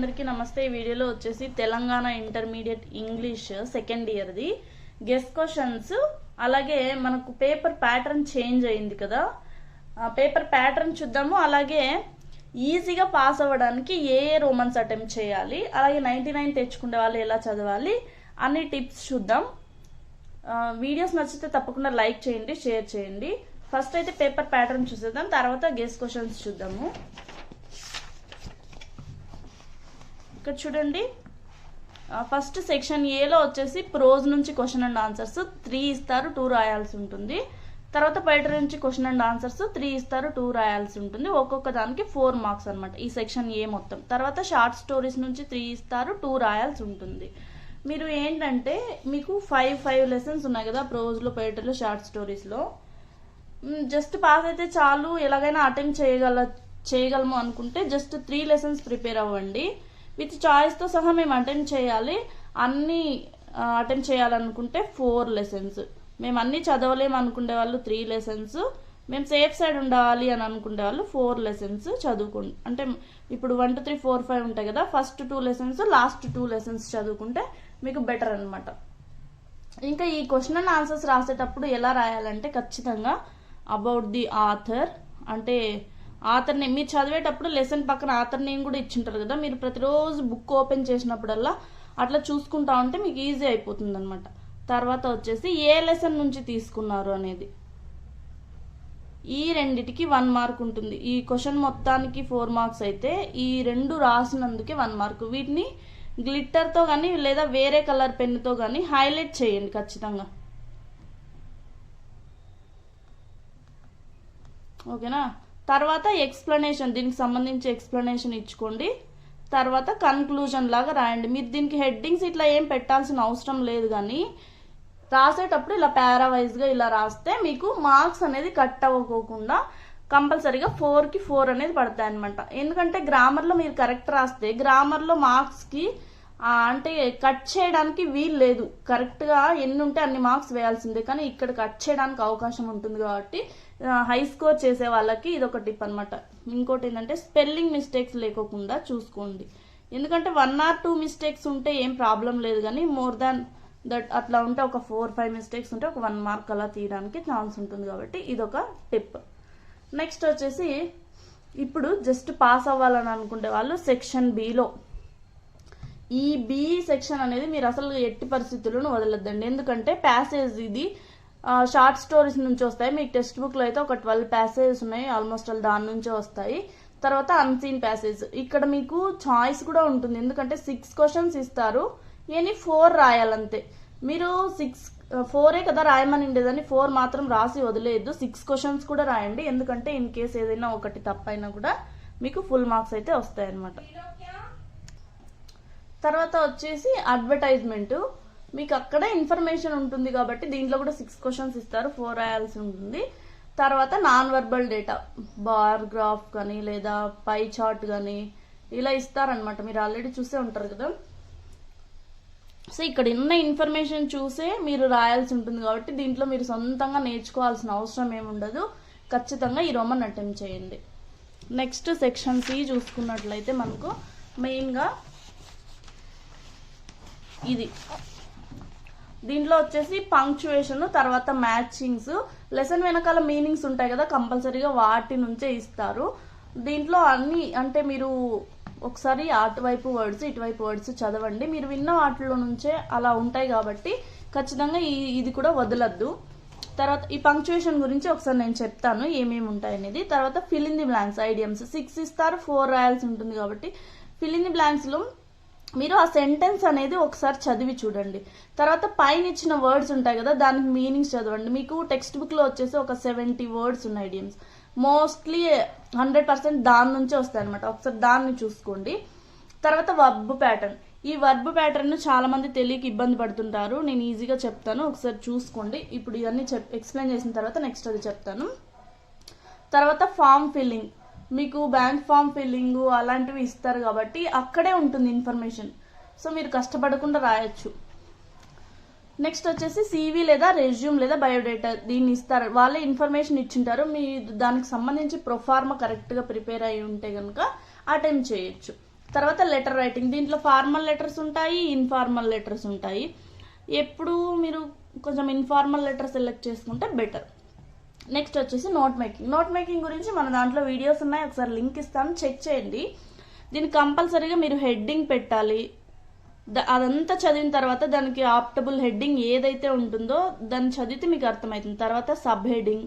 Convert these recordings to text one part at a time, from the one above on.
అందరికీ నమస్తే. ఈ వీడియోలో వచ్చేసి తెలంగాణ ఇంటర్మీడియట్ ఇంగ్లీష్ సెకండ్ ఇయర్ది గెస్ క్వశ్చన్స్, అలాగే మనకు పేపర్ ప్యాటర్న్ చేంజ్ అయింది కదా, పేపర్ ప్యాటర్న్ చూద్దాము. అలాగే ఈజీగా పాస్ అవ్వడానికి ఏ రోమన్స్ అటెంప్ట్ చేయాలి, అలాగే 99 తెచ్చుకునే వాళ్ళు ఎలా చదవాలి అన్ని టిప్స్ చూద్దాం. వీడియోస్ నచ్చితే తప్పకుండా లైక్ చేయండి, షేర్ చేయండి. ఫస్ట్ అయితే పేపర్ ప్యాటర్న్ చూసేద్దాం, తర్వాత గెస్ క్వశ్చన్స్ చూద్దాము. ఇక్కడ చూడండి, ఫస్ట్ సెక్షన్ ఏలో వచ్చేసి ప్రోజ్ నుంచి క్వశ్చన్ అండ్ ఆన్సర్స్ 3 ఇస్తారు, 2 రాయాల్సి ఉంటుంది. తర్వాత పోయిటరీ నుంచి క్వశ్చన్ అండ్ ఆన్సర్స్ 3 ఇస్తారు, 2 రాయాల్సి ఉంటుంది. ఒక్కొక్క దానికి 4 మార్క్స్ అనమాట ఈ సెక్షన్ ఏ మొత్తం. తర్వాత షార్ట్ స్టోరీస్ నుంచి 3 ఇస్తారు, 2 రాయాల్సి ఉంటుంది. మీరు ఏంటంటే మీకు 5 లెసన్స్ ఉన్నాయి కదా ప్రోజ్లో, పోయిటరీలో, షార్ట్ స్టోరీస్లో. జస్ట్ పాస్ అయితే చాలు, ఎలాగైనా అటెంప్ట్ చేయగలము అనుకుంటే జస్ట్ 3 లెసన్స్ ప్రిపేర్ అవ్వండి. విత్ చాయిస్తో సహా మేము అటెంప్ట్ చేయాలి, అన్నీ అటెంప్ట్ చేయాలనుకుంటే 4 లెసన్స్. మేము అన్నీ చదవలేము అనుకునే వాళ్ళు 3 లెసన్స్, మేము సేఫ్ సైడ్ ఉండాలి అని అనుకునే వాళ్ళు 4 లెసన్స్ చదువుకోండి. అంటే ఇప్పుడు 1 2 3 4 5 ఉంటాయి కదా, ఫస్ట్ 2 లెసన్స్, లాస్ట్ 2 లెసన్స్ చదువుకుంటే మీకు బెటర్ అనమాట. ఇంకా ఈ క్వశ్చన్ అండ్ ఆన్సర్స్ రాసేటప్పుడు ఎలా రాయాలంటే ఖచ్చితంగా అబౌట్ ది ఆథర్, అంటే ఆథర్ నేమ్ మీరు చదివేటప్పుడు లెసన్ పక్కన ఆథర్ నేమ్ కూడా ఇచ్చింటారు కదా, మీరు ప్రతిరోజు బుక్ ఓపెన్ చేసినప్పుడల్లా అట్లా చూసుకుంటా ఉంటే మీకు ఈజీ అయిపోతుంది అనమాట. తర్వాత వచ్చేసి ఏ లెసన్ నుంచి తీసుకున్నారు అనేది, ఈ రెండిటికి 1 మార్క్ ఉంటుంది. ఈ క్వశ్చన్ మొత్తానికి 4 మార్క్స్ అయితే ఈ 2 రాసినందుకే 1 మార్క్. వీటిని గ్లిట్టర్తో కానీ లేదా వేరే కలర్ పెన్నుతో కానీ హైలైట్ చేయండి ఖచ్చితంగా, ఓకేనా. తర్వాత ఎక్స్ప్లెనేషన్, దీనికి సంబంధించి ఎక్స్ప్లెనేషన్ ఇచ్చుకోండి. తర్వాత కన్క్లూజన్ లాగా రాయండి. మీరు దీనికి హెడ్డింగ్స్ ఇట్లా ఏం పెట్టాల్సిన అవసరం లేదు, కానీ రాసేటప్పుడు ఇలా పారావైజ్గా ఇలా రాస్తే మీకు మార్క్స్ అనేది కట్ అవ్వకోకుండా కంపల్సరీగా 4కి 4 అనేది పడతాయి అనమాట. ఎందుకంటే గ్రామర్లో మీరు కరెక్ట్ రాస్తే గ్రామర్లో మార్క్స్కి అంటే కట్ చేయడానికి వీలు లేదు, కరెక్ట్గా ఎన్ని ఉంటే అన్ని మార్క్స్ వేయాల్సిందే. కానీ ఇక్కడ కట్ చేయడానికి అవకాశం ఉంటుంది కాబట్టి హై స్కోర్ చేసే వాళ్ళకి ఇది ఒక టిప్ అనమాట. ఇంకోటి ఏంటంటే స్పెల్లింగ్ మిస్టేక్స్ లేకోకుండా చూసుకోండి. ఎందుకంటే 1 or 2 మిస్టేక్స్ ఉంటే ఏం ప్రాబ్లం లేదు, కానీ మోర్ దాన్ దట్ అట్లా ఉంటే ఒక 4-5 మిస్టేక్స్ ఉంటే ఒక 1 మార్క్ అలా తీయడానికి ఛాన్స్ ఉంటుంది, కాబట్టి ఇదొక టిప్. నెక్స్ట్ వచ్చేసి ఇప్పుడు జస్ట్ పాస్ అవ్వాలని అనుకునే వాళ్ళు సెక్షన్ బిలో, ఈ బి సెక్షన్ అనేది మీరు అసలు ఎట్టి పరిస్థితులను వదలొద్దండి. ఎందుకంటే ప్యాసేజ్ ఇది షార్ట్ స్టోరీస్ నుంచి వస్తాయి. మీకు టెక్స్ట్ బుక్లో అయితే ఒక 12 ప్యాసేజెస్ ఉన్నాయి, ఆల్మోస్ట్ ఆల్ దాని నుంచే వస్తాయి. తర్వాత అన్సీన్ ప్యాసేజ్, ఇక్కడ మీకు చాయిస్ కూడా ఉంటుంది. ఎందుకంటే 6 క్వశ్చన్స్ ఇస్తారు, ఎనీ 4 రాయాలంతే. మీరు 4 కదా రాయమని ఉండేదని 4 మాత్రం రాసి వదిలేయద్దు, 6 క్వశ్చన్స్ కూడా రాయండి. ఎందుకంటే ఇన్ కేస్ ఏదైనా ఒకటి తప్పైనా కూడా మీకు ఫుల్ మార్క్స్ అయితే వస్తాయి అన్నమాట. తర్వాత వచ్చేసి అడ్వర్టైజ్మెంట్, మీకు అక్కడ ఇన్ఫర్మేషన్ ఉంటుంది కాబట్టి దీంట్లో కూడా 6 క్వశ్చన్స్ ఇస్తారు, 4 రాయాల్సి ఉంటుంది. తర్వాత non verbal data, bar graph కానీ లేదా పై చార్ట్ కానీ ఇలా ఇస్తారనమాట, మీరు ఆల్రెడీ చూసే ఉంటారు కదా. సో ఇక్కడ ఉన్న ఇన్ఫర్మేషన్ చూసే మీరు రాయాల్సి ఉంటుంది కాబట్టి దీంట్లో మీరు సొంతంగా నేర్చుకోవాల్సిన అవసరం ఏముండదు. ఖచ్చితంగా ఈ రోమన్ అటెంప్ట్ చేయండి. నెక్స్ట్ సెక్షన్ సి చూసుకున్నట్లయితే మనకు మెయిన్గా ఇది, దీంట్లో వచ్చేసి పంక్చువేషన్, తర్వాత మ్యాచింగ్స్, లెసన్ వెనకాల మీనింగ్స్ ఉంటాయి కదా కంపల్సరీగా వాటి నుంచే ఇస్తారు. దీంట్లో అన్ని అంటే మీరు ఒకసారి అటువైపు వర్డ్స్ ఇటువైపు వర్డ్స్ చదవండి, మీరు విన్న వాటిలో నుంచే అలా ఉంటాయి కాబట్టి ఖచ్చితంగా ఇది కూడా వదలద్దు. తర్వాత ఈ పంక్చువేషన్ గురించి ఒకసారి నేను చెప్తాను ఏమేమి ఉంటాయి అనేది. తర్వాత ఫిల్ ఇన్ ది బ్లాంక్స్, ఐడియమ్స్ 6 ఇస్తారు, 4 రాయాల్సి ఉంటుంది కాబట్టి ఫిల్ ఇన్ ది బ్లాంక్స్లో మీరు ఆ సెంటెన్స్ అనేది ఒకసారి చదివి చూడండి. తర్వాత పైన ఇచ్చిన వర్డ్స్ ఉంటాయి కదా దానికి మీనింగ్స్ చదవండి. మీకు టెక్స్ట్ బుక్లో వచ్చేసి ఒక 70 వర్డ్స్ ఉన్నాయి ఐడియమ్స్, మోస్ట్లీ 100% దాని నుంచే వస్తాయి అనమాట, ఒకసారి దాన్ని చూసుకోండి. తర్వాత వర్బ్ ప్యాటర్న్, ఈ వర్బ్ ప్యాటర్న్ చాలా మంది తెలియక ఇబ్బంది పడుతుంటారు, నేను ఈజీగా చెప్తాను, ఒకసారి చూసుకోండి. ఇప్పుడు ఇవన్నీ ఎక్స్ప్లెయిన్ చేసిన తర్వాత నెక్స్ట్ అది చెప్తాను. తర్వాత ఫామ్ ఫిల్లింగ్, మీకు బ్యాంక్ ఫామ్ ఫిల్లింగ్ అలాంటివి ఇస్తారు కాబట్టి అక్కడే ఉంటుంది ఇన్ఫర్మేషన్, సో మీరు కష్టపడకుండా రాయొచ్చు. నెక్స్ట్ వచ్చేసి CV లేదా రెజ్యూమ్ లేదా బయోడేటా, దీన్ని ఇస్తారు, వాళ్ళే ఇన్ఫర్మేషన్ ఇచ్చింటారు, మీ దానికి సంబంధించి ప్రొఫార్మా కరెక్ట్గా ప్రిపేర్ అయి ఉంటే కనుక అటెంప్ట్ చేయొచ్చు. తర్వాత లెటర్ రైటింగ్, దీంట్లో ఫార్మల్ లెటర్స్ ఉంటాయి, ఇన్ఫార్మల్ లెటర్స్ ఉంటాయి. ఎప్పుడు మీరు కొంచెం ఇన్ఫార్మల్ లెటర్ సెలెక్ట్ చేసుకుంటే బెటర్. నెక్స్ట్ వచ్చేసి నోట్ మేకింగ్. నోట్ మేకింగ్ గురించి మన దాంట్లో వీడియోస్ ఉన్నాయి, ఒకసారి లింక్ ఇస్తాను, చెక్ చేయండి. దీనికి కంపల్సరీగా మీరు హెడ్డింగ్ పెట్టాలి. అదంతా చదివిన తర్వాత దానికి ఆప్టబుల్ హెడ్డింగ్ ఏదైతే ఉంటుందో దాన్ని చదివితే మీకు అర్థమవుతుంది. తర్వాత సబ్ హెడ్డింగ్,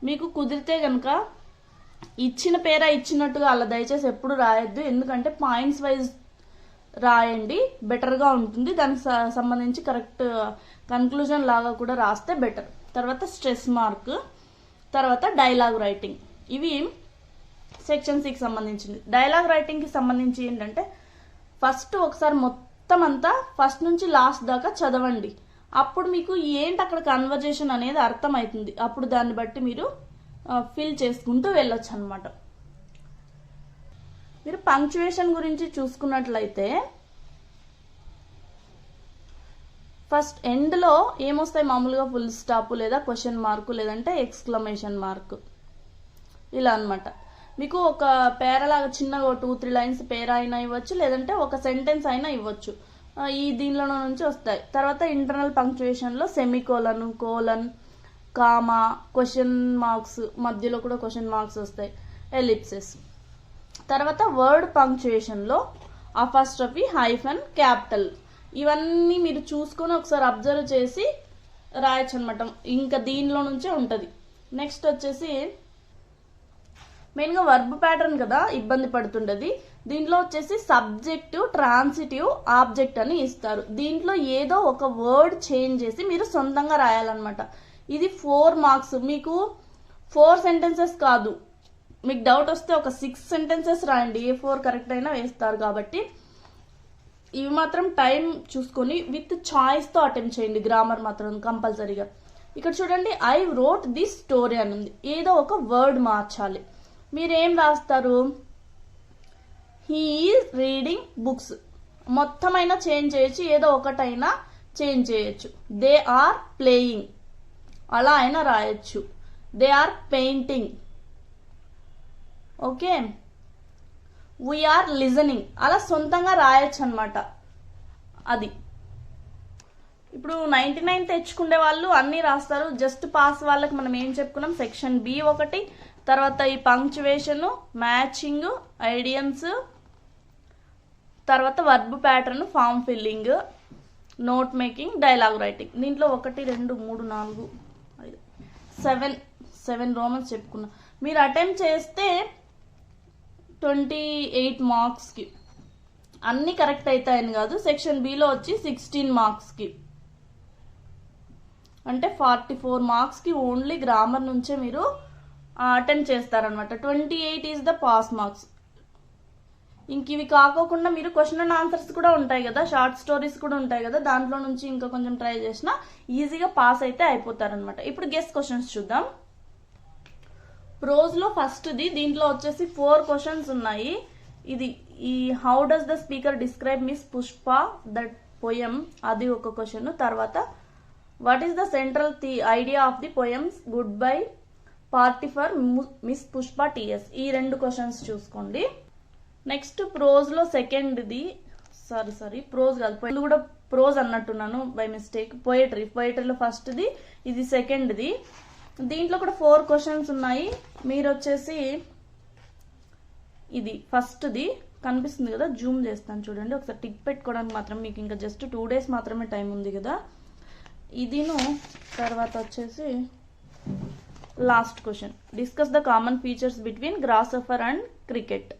మీకు కుదిరితే కనుక ఇచ్చిన పేరా ఇచ్చినట్టుగా అలా దయచేసి ఎప్పుడు రాయొద్దు, ఎందుకంటే పాయింట్స్ వైజ్ రాయండి, బెటర్గా ఉంటుంది. దానికి సంబంధించి కరెక్ట్ కన్క్లూజన్ లాగా కూడా రాస్తే బెటర్. తర్వాత స్ట్రెస్ మార్క్, తర్వాత డైలాగ్ రైటింగ్. ఇవి సెక్షన్ 6 సంబంధించింది. డైలాగ్ రైటింగ్కి సంబంధించి ఏంటంటే ఫస్ట్ ఒకసారి మొత్తం అంతా ఫస్ట్ నుంచి లాస్ట్ దాకా చదవండి. అప్పుడు మీకు ఏంటి అక్కడ కన్వర్జేషన్ అనేది అర్థమవుతుంది. అప్పుడు దాన్ని బట్టి మీరు ఫిల్ చేసుకుంటూ వెళ్ళొచ్చు అనమాట. మీరు పంక్చువేషన్ గురించి చూసుకున్నట్లయితే ఫస్ట్ ఎండ్లో ఏమొస్తాయి, మామూలుగా ఫుల్ స్టాప్ లేదా క్వశ్చన్ మార్కు లేదంటే ఎక్స్క్లమేషన్ మార్క్, ఇలా అనమాట. మీకు ఒక పేరాలాగా చిన్నగా 2-3 లైన్స్ పేరా అయినా ఇవ్వచ్చు, లేదంటే ఒక సెంటెన్స్ అయినా ఇవ్వచ్చు. ఈ దీనిలో నుంచి వస్తాయి. తర్వాత ఇంటర్నల్ పంక్చువేషన్లో semicolon, colon, comma, question marks, మధ్యలో కూడా క్వశ్చన్ మార్క్స్ వస్తాయి, ఎలిప్సెస్. తర్వాత వర్డ్ పంక్చుయేషన్లో అపాస్ట్రఫీ, హైఫన్, క్యాపిటల్, ఇవన్నీ మీరు చూసుకొని ఒకసారి అబ్జర్వ్ చేసి రాయొచ్చు అనమాట. ఇంకా దీనిలో నుంచే ఉంటుంది. నెక్స్ట్ వచ్చేసి మెయిన్గా వర్బ్ ప్యాటర్న్ కదా ఇబ్బంది పడుతుండేది. దీంట్లో వచ్చేసి సబ్జెక్టివ్, ట్రాన్సిటివ్, ఆబ్జెక్ట్ అని ఇస్తారు. దీంట్లో ఏదో ఒక వర్డ్ చేంజ్ చేసి మీరు సొంతంగా రాయాలన్నమాట. ఇది 4 మార్క్స్. మీకు 4 సెంటెన్సెస్ కాదు, మీకు డౌట్ వస్తే ఒక 6 సెంటెన్సెస్ రాయండి, ఏ 4 కరెక్ట్ అయినా వేస్తారు. కాబట్టి ఇవి మాత్రం టైం చూసుకొని విత్ చాయిస్తో అటెంప్ట్ చేయండి. గ్రామర్ మాత్రం కంపల్సరీగా. ఇక్కడ చూడండి, ఐ రోట్ దిస్ స్టోరీ అని ఉంది. ఏదో ఒక వర్డ్ మార్చాలి. మీరేం రాస్తారు, హీ ఈజ్ రీడింగ్ బుక్స్, మొత్తం అయినా చేంజ్ చేయొచ్చు, ఏదో ఒకటైనా చేంజ్ చేయొచ్చు. దే ఆర్ ప్లేయింగ్, అలా అయినా రాయొచ్చు. They are painting, okay. We are listening, అలా సొంతంగా రాయొచ్చు అనమాట. అది ఇప్పుడు 99 తెచ్చుకునే వాళ్ళు అన్నీ రాస్తారు. జస్ట్ పాస్ వాళ్ళకి మనం ఏం చెప్పుకున్నాం, సెక్షన్ బి ఒకటి, తర్వాత ఈ పంక్చువేషన్, మ్యాచింగ్, ఐడియమ్స్, తర్వాత verb pattern, form filling, note making, dialogue writing. దీంట్లో 1 2 3 4 5 7 రోమన్స్ చెప్పుకున్నాం. మీరు అటెంప్ట్ చేస్తే 28 మార్క్స్కి అన్ని కరెక్ట్ అవుతాయని కాదు. సెక్షన్ బిలో వచ్చి 16 మార్క్స్కి, అంటే 44 మార్క్స్కి ఓన్లీ గ్రామర్ నుంచే మీరు అటెంప్ట్ చేస్తారనమాట. 28 ఈజ్ ద పాస్ మార్క్స్. ఇంక ఇవి కాకోకుండా మీరు క్వశ్చన్ అండ్ ఆన్సర్స్ కూడా ఉంటాయి కదా, షార్ట్ స్టోరీస్ కూడా ఉంటాయి కదా, దాంట్లో నుంచి ఇంకా కొంచెం ట్రై చేసినా ఈజీగా పాస్ అయితే అయిపోతారనమాట. ఇప్పుడు గెస్ క్వశ్చన్స్ చూద్దాం. ప్రోజ్లో ఫస్ట్ది, దీంట్లో వచ్చేసి 4 క్వశ్చన్స్ ఉన్నాయి. ఇది ఈ how does the speaker describe miss Pushpa that poem, అది ఒక క్వశ్చన్. తర్వాత what is the central idea of the poems good bye party for miss Pushpa TS, ఈ 2 క్వశ్చన్స్ చూసుకోండి. నెక్స్ట్ ప్రోజ్లో సెకండ్ది, సారీ ప్రోజ్ కాదు, ఇది కూడా ప్రోజ్ అన్నట్టున్నాను బై మిస్టేక్. పోయిటరీలో ఫస్ట్ది, ఇది సెకండ్ది. దీంట్లో కూడా 4 క్వశ్చన్స్ ఉన్నాయి. మీరు వచ్చేసి ఇది ఫస్ట్ది కనిపిస్తుంది కదా, జూమ్ చేస్తాను చూడండి ఒకసారి. టిక్ పెట్టుకోవడానికి మాత్రం మీకు ఇంకా జస్ట్ 2 days మాత్రమే టైం ఉంది కదా. ఇదిను తర్వాత వచ్చేసి last question, discuss the common features between grasshopper and cricket.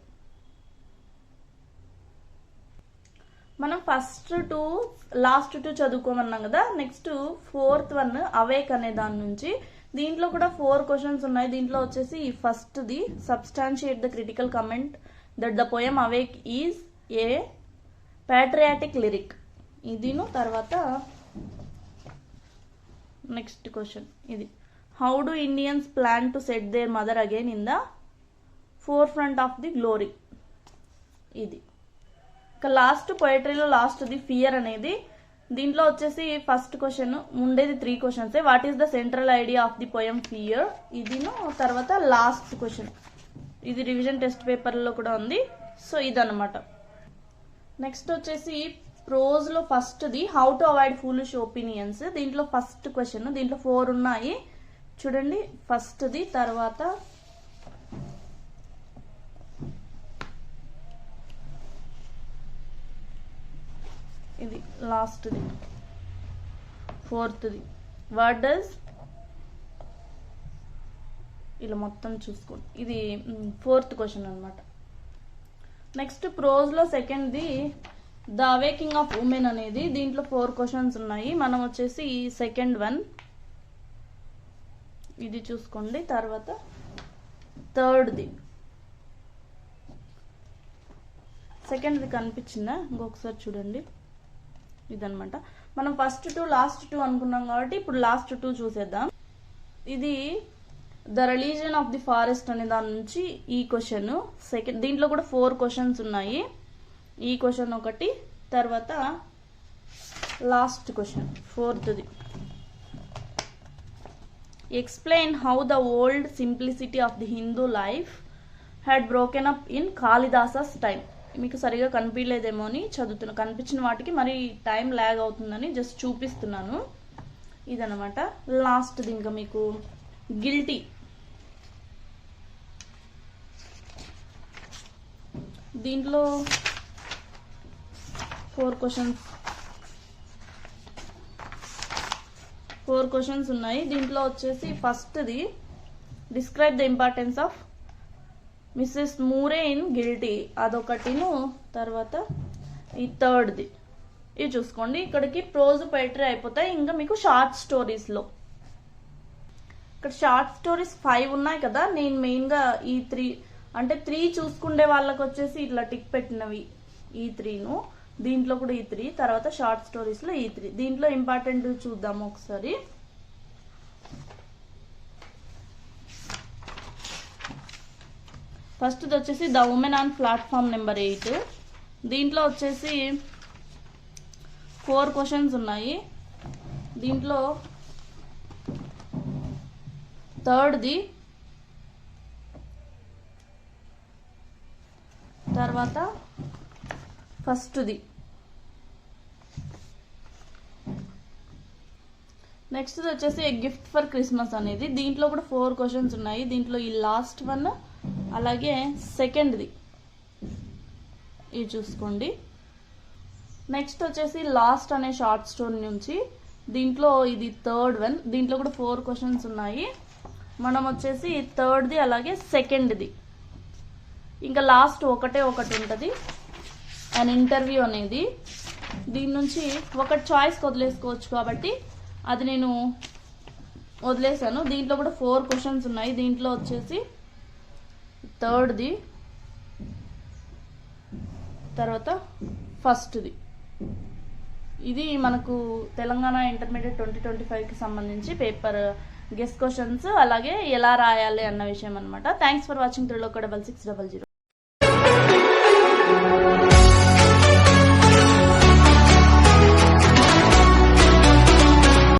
మనం ఫస్ట్ 2 లాస్ట్ 2 చదువుకోమన్నాం కదా. నెక్స్ట్ 4th వన్ అవేక్ అనే దాని నుంచి. దీంట్లో కూడా 4 క్వశ్చన్స్ ఉన్నాయి. దీంట్లో వచ్చేసి ఈ ఫస్ట్ది, substantiate the critical comment that the poem awake is a patriotic lyric, ఇదిను. తర్వాత నెక్స్ట్ క్వశ్చన్ ఇది, how do Indians plan to set their mother again in the forefront of the glory, ఇది. ఇక లాస్ట్ పోయట్రీలో లాస్ట్ది ఫియర్ అనేది. దీంట్లో వచ్చేసి first question ఉండేది 3 questions. What is the central idea of the poem fear, ఇదిను. తర్వాత last question, ఇది revision test పేపర్లో కూడా ఉంది. సో ఇదన్నమాట. నెక్స్ట్ వచ్చేసి ప్రోజ్లో ఫస్ట్ది how to avoid foolish opinions. దీంట్లో ఫస్ట్ క్వశ్చన్, దీంట్లో 4 ఉన్నాయి చూడండి. ఫస్ట్ది, తర్వాత ఇది లాస్ట్ది, 4th వాట్ డస్, ఇలా మొత్తం చూసుకోండి. ఇది 4th క్వశ్చన్ అనమాట. నెక్స్ట్ ప్రోజ్లో సెకండ్ది ద అవేకింగ్ ఆఫ్ ఉమెన్ అనేది. దీంట్లో 4 క్వశ్చన్స్ ఉన్నాయి. మనం వచ్చేసి ఈ సెకండ్ వన్ ఇది చూసుకోండి. తర్వాత థర్డ్ది, సెకండ్ది కనిపించిందా, ఇంకొకసారి చూడండి. ఇదనమాట. మనం ఫస్ట్ 2 లాస్ట్ 2 అనుకున్నాం కాబట్టి ఇప్పుడు లాస్ట్ 2 చూసేద్దాం. ఇది the religion of the forest అనే దాని నుంచి ఈ క్వశ్చన్ సెకండ్. దీంట్లో కూడా 4 క్వశ్చన్స్ ఉన్నాయి. ఈ క్వశ్చన్ ఒకటి, తర్వాత last question 4th. Explain how the old simplicity of the Hindu life had broken up in Kalidasa's time. మీకు సరిగా కనిపించలేదేమో అని చదువుతున్నా, కనిపించిన వాటికి మరి టైం ల్యాగ్ అవుతుందని జస్ట్ చూపిస్తున్నాను. ఇదనమాట. లాస్ట్ది ఇంకా మీకు గిల్టీ. దీంట్లో 4 క్వశ్చన్స్ ఉన్నాయి. దీంట్లో వచ్చేసి ఫస్ట్ది describe the importance of Mrs Moore in guilty, అదొకటిను. తర్వాత ఈ థర్డ్ది ఇది చూసుకోండి. ఇక్కడికి ప్రోజ్ పోయిటరీ అయిపోతాయి. ఇంకా మీకు షార్ట్ స్టోరీస్లో ఇక్కడ షార్ట్ స్టోరీస్ 5 ఉన్నాయి కదా. నేను మెయిన్గా ఈ 3 అంటే 3 చూసుకుండే వాళ్ళకి వచ్చేసి ఇట్లా టిక్ పెట్టినవి ఈ 3ను. దీంట్లో కూడా ఈ 3, తర్వాత షార్ట్ స్టోరీస్లో ఈ 3. దీంట్లో ఇంపార్టెంట్ చూద్దాము ఒకసారి. ఫస్ట్ది వచ్చేసి the women on platform number 8. దీంట్లో వచ్చేసి 4 క్వశ్చన్స్ ఉన్నాయి. దీంట్లో థర్డ్ది, తర్వాత ఫస్ట్ది. నెక్స్ట్ వచ్చేసి ఏ గిఫ్ట్ ఫర్ క్రిస్మస్ అనేది. దీంట్లో కూడా 4 క్వశ్చన్స్ ఉన్నాయి. దీంట్లో ఈ లాస్ట్ వన్, అలాగే సెకండ్ది ఇది చూసుకోండి. నెక్స్ట్ వచ్చేసి లాస్ట్ అనే షార్ట్ స్టోరీ నుంచి. దీంట్లో ఇది థర్డ్ వన్. దీంట్లో కూడా 4 క్వశ్చన్స్ ఉన్నాయి. మనం వచ్చేసి థర్డ్ది అలాగే సెకండ్ది. ఇంకా లాస్ట్ ఒకటి ఉంటుంది, అండ్ ఇంటర్వ్యూ అనేది. దీని నుంచి ఒక చాయిస్ వదిలేసుకోవచ్చు కాబట్టి అది నేను వదిలేసాను. దీంట్లో కూడా 4 క్వశ్చన్స్ ఉన్నాయి. దీంట్లో వచ్చేసి థర్డ్ది, తర్వాత ఫస్ట్ది. ఇది మనకు తెలంగాణ ఇంటర్మీడియట్ 2025కి సంబంధించి పేపర్ గెస్ క్వశ్చన్స్, అలాగే ఎలా రాయాలి అన్న విషయం అనమాట. Thanks for watching. 3 6600.